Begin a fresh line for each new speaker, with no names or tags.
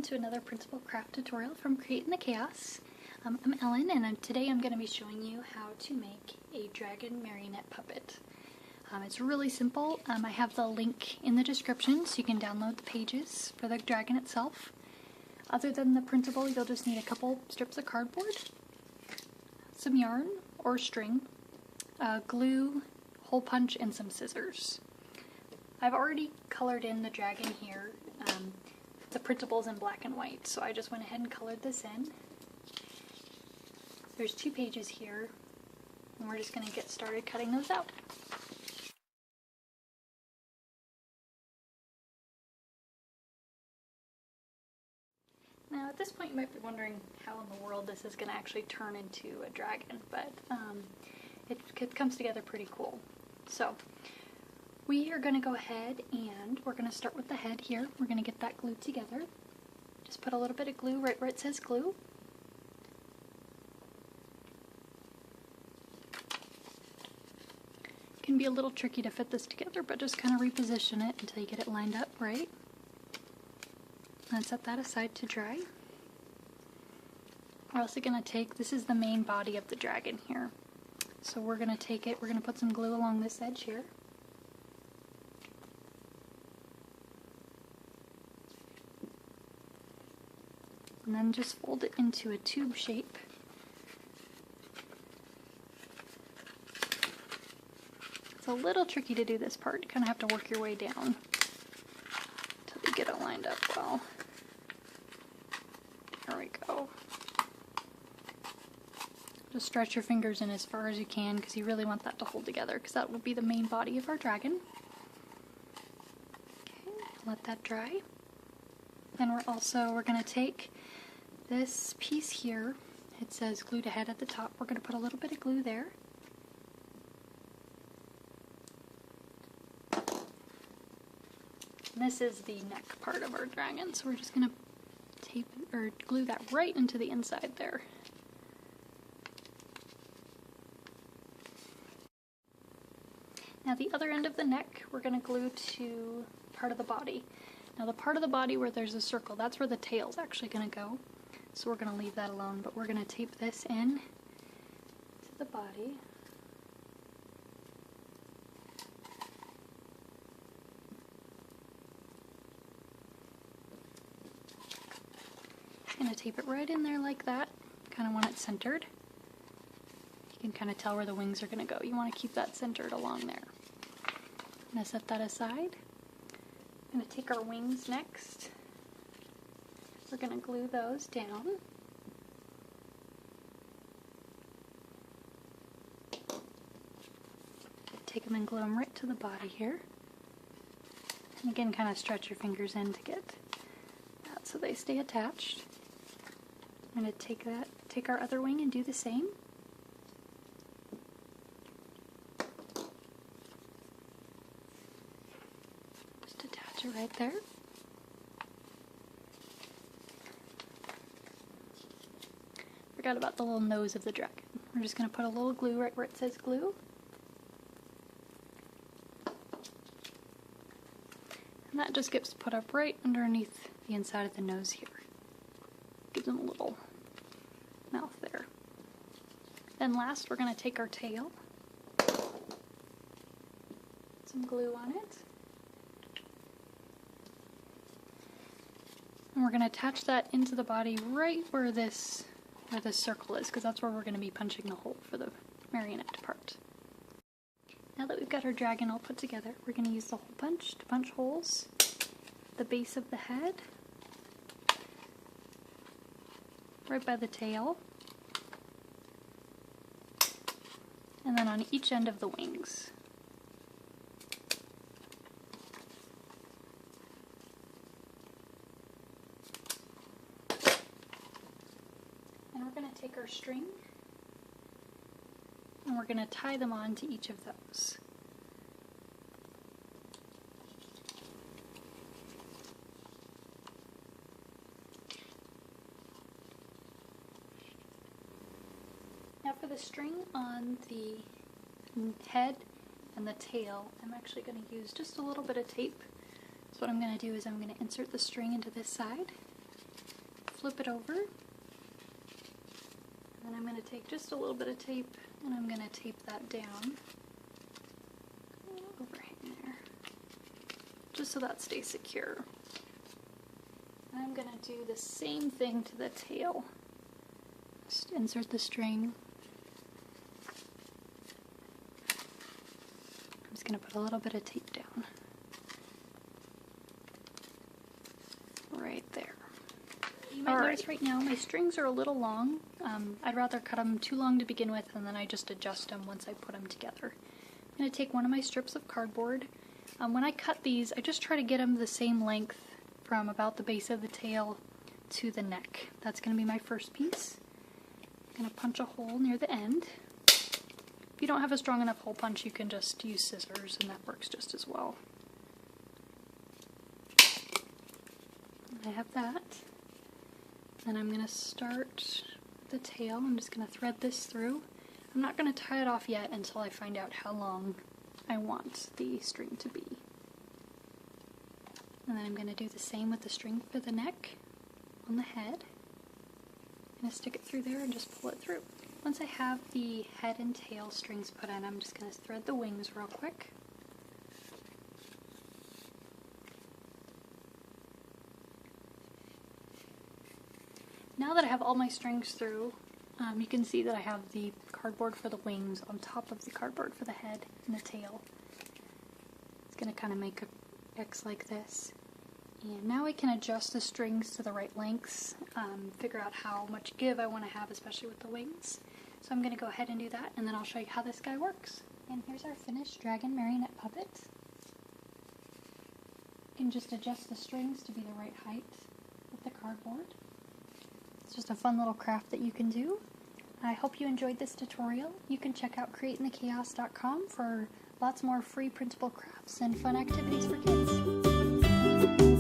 to another Principal Craft tutorial from Creating the Chaos. I'm Ellen, and today I'm going to be showing you how to make a Dragon Marionette Puppet. It's really simple. I have the link in the description so you can download the pages for the dragon itself. Other than the printable, you'll just need a couple strips of cardboard, some yarn or string, glue, hole punch, and some scissors. I've already colored in the dragon here. The printable's in black and white, so I just went ahead and colored this in. There's 2 pages here, and we're just going to get started cutting those out. Now at this point you might be wondering how in the world this is going to actually turn into a dragon, but it comes together pretty cool. So we are going to go ahead and we're going to start with the head here. We're going to get that glued together. Just put a little bit of glue right where it says glue. It can be a little tricky to fit this together, but just kind of reposition it until you get it lined up right. And set that aside to dry. We're also going to take, this is the main body of the dragon here. So we're going to take it, we're going to put some glue along this edge here. And then just fold it into a tube shape. It's a little tricky to do this part. You kind of have to work your way down until you get it lined up well. There we go. Just stretch your fingers in as far as you can because you really want that to hold together because that will be the main body of our dragon. Okay, let that dry. Then we're going to take this piece here. It says glue to head at the top. We're going to put a little bit of glue there. And this is the neck part of our dragon, so we're just going to tape or glue that right into the inside there. Now the other end of the neck, we're going to glue to part of the body. Now the part of the body where there's a circle, that's where the tail's actually going to go. So we're going to leave that alone, but we're going to tape this in to the body. Going to tape it right in there like that, kind of want it centered. You can kind of tell where the wings are going to go. You want to keep that centered along there. I'm going to set that aside. I'm going to take our wings next. We're going to glue those down. Take them and glue them right to the body here. And again, kind of stretch your fingers in to get that so they stay attached. I'm going to take our other wing and do the same. Just attach it right there. Forgot about the little nose of the dragon. We're just going to put a little glue right where it says glue. And that just gets put up right underneath the inside of the nose here. Gives them a little mouth there. Then last, we're going to take our tail, put some glue on it, and we're going to attach that into the body right where this circle is, because that's where we're going to be punching the hole for the marionette part. Now that we've got our dragon all put together, we're going to use the hole punch to punch holes at the base of the head, right by the tail, and then on each end of the wings. And we're going to take our string and we're going to tie them on to each of those. Now for the string on the head and the tail, I'm actually going to use just a little bit of tape. So what I'm going to do is I'm going to insert the string into this side. flip it over. And then I'm going to take just a little bit of tape and I'm going to tape that down. Overhang there. Just so that stays secure. And I'm going to do the same thing to the tail. Just insert the string. I'm just going to put a little bit of tape down. Right there. You might notice right now my strings are a little long. I'd rather cut them too long to begin with and then I just adjust them once I put them together. I'm going to take one of my strips of cardboard. When I cut these, I just try to get them the same length from about the base of the tail to the neck. That's going to be my first piece. I'm going to punch a hole near the end. If you don't have a strong enough hole punch, you can just use scissors and that works just as well. I have that. Then I'm going to start the tail. I'm just going to thread this through. I'm not going to tie it off yet until I find out how long I want the string to be. And then I'm going to do the same with the string for the neck on the head. I'm going to stick it through there and just pull it through. Once I have the head and tail strings put in, I'm just going to thread the wings real quick. Now that I have all my strings through, you can see that I have the cardboard for the wings on top of the cardboard for the head and the tail. It's going to kind of make a X like this. And now I can adjust the strings to the right lengths, figure out how much give I want to have, especially with the wings. So I'm going to go ahead and do that, and then I'll show you how this guy works. And here's our finished Dragon Marionette Puppet. You can just adjust the strings to be the right height with the cardboard. It's just a fun little craft that you can do. I hope you enjoyed this tutorial. You can check out createinthechaos.com for lots more free printable crafts and fun activities for kids.